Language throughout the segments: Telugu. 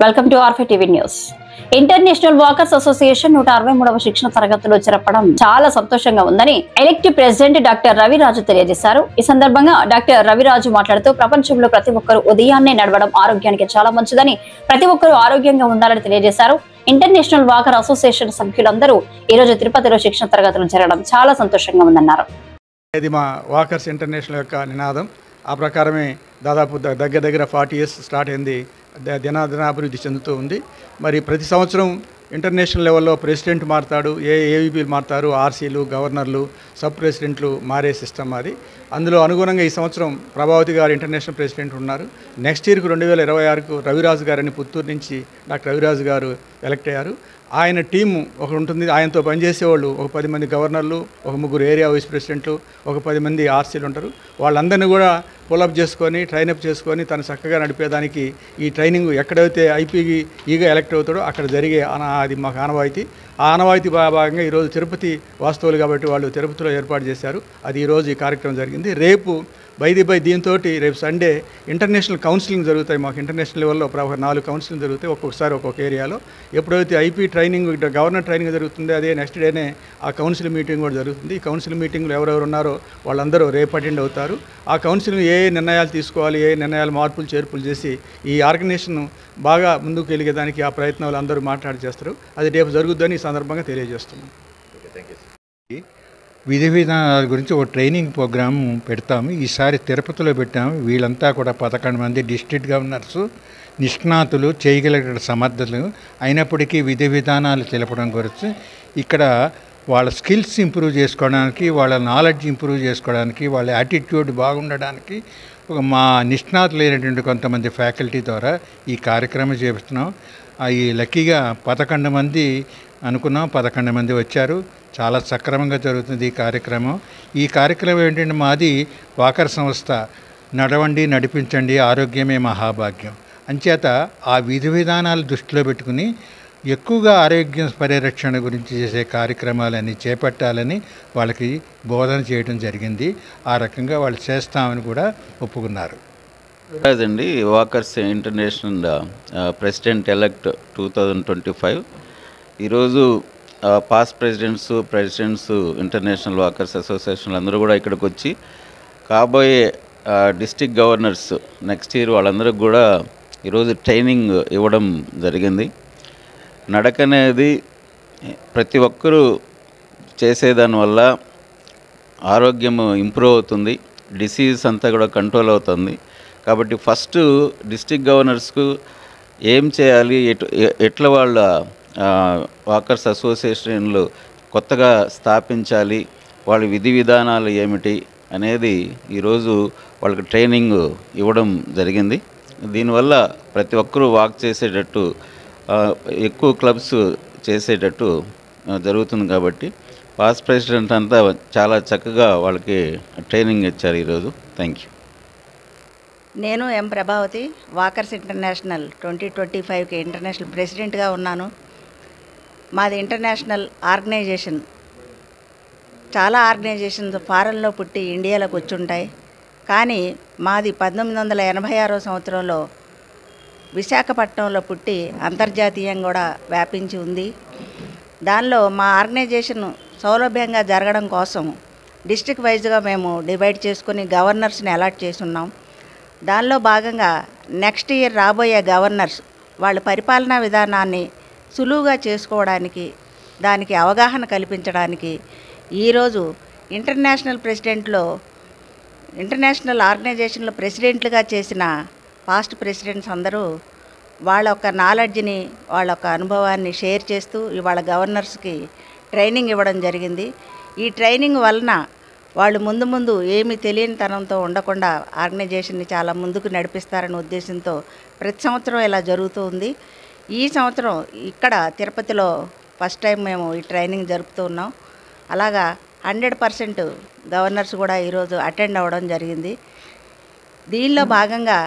వెల్కమ్ టు ఆర్ఫే TV news. International walkers association 163వ శిక్షణ తరగతిలో చేరపడం చాలా సంతోషంగా ఉందని ఎలెక్టివ్ ప్రెసిడెంట్ డాక్టర్ రవిరాజు తెలియజేశారు. ఈ సందర్భంగా డాక్టర్ రవిరాజు మాట్లాడుతూ ప్రపంచంలో ప్రతి ఒక్కరూ ఉదయాన్నే నడవడం ఆరోగ్యానికి చాలా మంచిదని, ప్రతి ఒక్కరూ ఆరోగ్యంగా ఉండాలని తెలియజేశారు. ఇంటర్నేషనల్ వాకర్ అసోసియేషన్ సభ్యులందరూ ఈ రోజు తిరుపతిలో శిక్షణ తరగతులు చేరడం చాలా సంతోషంగా ఉందన్నారు. ఇది మా వాకర్స్ ఇంటర్నేషనల్ యొక్క నినాదం. ఆ ప్రకారమే దాదాపు దగ్గర 40 ఇయర్స్ స్టార్ట్ అయింది. దినాభివృద్ధి చెందుతూ ఉంది. మరి ప్రతి సంవత్సరం ఇంటర్నేషనల్ లెవెల్లో ప్రెసిడెంట్ మారుతాడు, ఏవీపీలు మారుతారు, ఆర్సీలు, గవర్నర్లు, సబ్ ప్రెసిడెంట్లు మారే సిస్టమ్ అది. అందులో అనుగుణంగా ఈ సంవత్సరం ప్రభావతి గారు ఇంటర్నేషనల్ ప్రెసిడెంట్ ఉన్నారు. నెక్స్ట్ ఇయర్కు 2026కు రవిరాజు గారని పుత్తూరు నుంచి డాక్టర్ రవిరాజు గారు ఎలక్ట్ అయ్యారు. ఆయన టీము ఒకటి ఉంటుంది. ఆయనతో పనిచేసేవాళ్ళు ఒక 10 మంది గవర్నర్లు, ఒక 3 ఏరియా వైస్ ప్రెసిడెంట్లు, ఒక 10 మంది ఆర్సీలు ఉంటారు. వాళ్ళందరినీ కూడా పులప్ చేసుకొని ట్రైనప్ చేసుకొని తను చక్కగా నడిపేదానికి ఈ ట్రైనింగ్ ఎక్కడైతే ఐపీకి ఈగా ఎలక్ట్ అవుతాడో అక్కడ జరిగే అది మాకు ఆనవాయితీ. ఆ ఆనవాయితీ భాగంగా ఈరోజు తిరుపతి వాస్తవులు కాబట్టి వాళ్ళు తిరుపతిలో ఏర్పాటు చేశారు. అది ఈరోజు ఈ కార్యక్రమం జరిగింది. రేపు దీంతో రేపు సండే ఇంటర్నేషనల్ కౌన్సిలింగ్ జరుగుతాయి. మాకు ఇంటర్నేషనల్ లెవెల్లో 4 కౌన్సిలింగ్ జరుగుతాయి ఒక్కొక్కసారి ఒక్కొక్క ఏరియాలో. ఎప్పుడైతే ఐపీ ట్రైనింగ్ గవర్నర్ ట్రైనింగ్ జరుగుతుందో అదే నెక్స్ట్ డేనే ఆ కౌన్సిల్ మీటింగ్ కూడా జరుగుతుంది. ఈ కౌన్సిల్ మీటింగ్లో ఎవరెవరు ఉన్నారో వాళ్ళందరూ రేపు అటెండ్ అవుతారు. ఆ కౌన్సిలింగ్ ఏ నిర్ణయాలు తీసుకోవాలి, ఏ నిర్ణయాలు మార్పులు చేర్పులు చేసి ఈ ఆర్గనైజేషన్ బాగా ముందుకు వెళ్ళేదానికి ఆ ప్రయత్నాలు అందరూ మాట్లాడి చేస్తారు. అది రేపు జరుగుద్దని ఈ సందర్భంగా తెలియజేస్తున్నాం. విధి విధానాల గురించి ఒక ట్రైనింగ్ ప్రోగ్రామ్ పెడతాము. ఈసారి తిరుపతిలో పెట్టాము. వీళ్ళంతా కూడా 11 మంది డిస్ట్రిక్ట్ గవర్నర్సు, నిష్ణాతులు, చేయగలిగిన సమర్థతలు అయినప్పటికీ విధి విధానాలు తెలపడం గురించి ఇక్కడ వాళ్ళ స్కిల్స్ ఇంప్రూవ్ చేసుకోవడానికి, వాళ్ళ నాలెడ్జ్ ఇంప్రూవ్ చేసుకోవడానికి, వాళ్ళ యాటిట్యూడ్ బాగుండడానికి మా నిష్ణాతులైనటువంటి కొంతమంది ఫ్యాకల్టీ ద్వారా ఈ కార్యక్రమం చేస్తున్నాం. ఈ లక్కీగా 11 మంది అనుకున్నాం, 11 మంది వచ్చారు. చాలా సక్రమంగా జరుగుతుంది ఈ కార్యక్రమం. ఈ కార్యక్రమం ఏంటంటే మాది వాకర్ సంస్థ, నడవండి నడిపించండి ఆరోగ్యమే మహాభాగ్యం. అంచేత ఆ విధి విధానాలు దృష్టిలో పెట్టుకుని ఎక్కువగా ఆరోగ్య పరిరక్షణ గురించి చేసే కార్యక్రమాలన్నీ చేపట్టాలని వాళ్ళకి బోధన చేయడం జరిగింది. ఆ రకంగా వాళ్ళు చేస్తామని కూడా ఒప్పుకున్నారు. అండి వాకర్స్ ఇంటర్నేషనల్ ప్రెసిడెంట్ ఎలక్ట్ 2025 ఈరోజు పాస్ట్ ప్రెసిడెంట్స్ ఇంటర్నేషనల్ వాకర్స్ అసోసియేషన్లు అందరూ కూడా ఇక్కడికి వచ్చి కాబోయే డిస్ట్రిక్ట్ గవర్నర్స్ నెక్స్ట్ ఇయర్ వాళ్ళందరికీ కూడా ఈరోజు ట్రైనింగ్ ఇవ్వడం జరిగింది. నడక అనేది ప్రతి ఒక్కరూ చేసేదానివల్ల ఆరోగ్యం ఇంప్రూవ్ అవుతుంది, డిసీజ్ అంతా కూడా కంట్రోల్ అవుతుంది. కాబట్టి ఫస్ట్ డిస్ట్రిక్ట్ గవర్నర్స్కు ఏం చేయాలి, ఎట్లా వాళ్ళ వాకర్స్ అసోసియేషన్లు కొత్తగా స్థాపించాలి, వాళ్ళ విధి విధానాలు ఏమిటి అనేది ఈరోజు వాళ్ళకి ట్రైనింగ్ ఇవ్వడం జరిగింది. దీనివల్ల ప్రతి ఒక్కరూ వాక్ చేసేటట్టు, ఎక్కువ క్లబ్స్ చేసేటట్టు జరుగుతుంది. కాబట్టి పాస్ట్ ప్రెసిడెంట్ అంతా చాలా చక్కగా వాళ్ళకి ట్రైనింగ్ ఇచ్చారు ఈరోజు. Thank you. నేను ఎం ప్రభావతి, వాకర్స్ ఇంటర్నేషనల్ 2025కి ఇంటర్నేషనల్ ప్రెసిడెంట్గా ఉన్నాను. మాది ఇంటర్నేషనల్ ఆర్గనైజేషన్. చాలా ఆర్గనైజేషన్స్ ఫారెన్లో పుట్టి ఇండియాలోకి వచ్చి ఉంటాయి. కానీ మాది 1986 సంవత్సరంలో విశాఖపట్నంలో పుట్టి అంతర్జాతీయంగా కూడా వ్యాపించి ఉంది. దానిలో మా ఆర్గనైజేషన్ సౌలభ్యంగా జరగడం కోసం డిస్ట్రిక్ట్ వైజ్గా మేము డివైడ్ చేసుకొని గవర్నర్స్ని అలాట్ చేసి ఉన్నాం. దానిలో భాగంగా నెక్స్ట్ ఇయర్ రాబోయే గవర్నర్స్ వాళ్ళ పరిపాలనా విధానాన్ని సులువుగా చేసుకోవడానికి, దానికి అవగాహన కల్పించడానికి ఈరోజు ఇంటర్నేషనల్ ఆర్గనైజేషన్లో ప్రెసిడెంట్లుగా చేసిన పాస్ట్ ప్రెసిడెంట్స్ అందరూ వాళ్ళ యొక్క నాలెడ్జ్ని, వాళ్ళ యొక్క అనుభవాన్ని షేర్ చేస్తూ ఇవాళ గవర్నర్స్కి ట్రైనింగ్ ఇవ్వడం జరిగింది. ఈ ట్రైనింగ్ వలన వాళ్ళు ముందు ఏమీ తెలియని తనంతో ఉండకుండా ఆర్గనైజేషన్ని చాలా ముందుకు నడిపిస్తారనే ఉద్దేశంతో ప్రతి సంవత్సరం ఇలా జరుగుతూ ఉంది. ఈ సంవత్సరం ఇక్కడ తిరుపతిలో ఫస్ట్ టైం మేము ఈ ట్రైనింగ్ జరుపుతూ ఉన్నాం. అలాగా 100% గవర్నర్స్ కూడా ఈరోజు అటెండ్ అవ్వడం జరిగింది. దీనిలో భాగంగా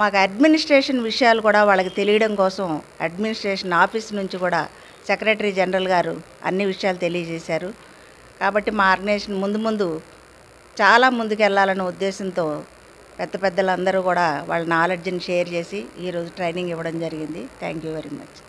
మాకు అడ్మినిస్ట్రేషన్ విషయాలు కూడా వాళ్ళకి తెలియడం కోసం అడ్మినిస్ట్రేషన్ ఆఫీస్ నుంచి కూడా సెక్రటరీ జనరల్ గారు అన్ని విషయాలు తెలియజేశారు. కాబట్టి మా ఆర్గనైజేషన్ ముందు చాలా ముందుకు వెళ్ళాలనే ఉద్దేశంతో పెద్దలందరూ కూడా వాళ్ళ నాలెడ్జ్ని షేర్ చేసి ఈరోజు ట్రైనింగ్ ఇవ్వడం జరిగింది. Thank you very much.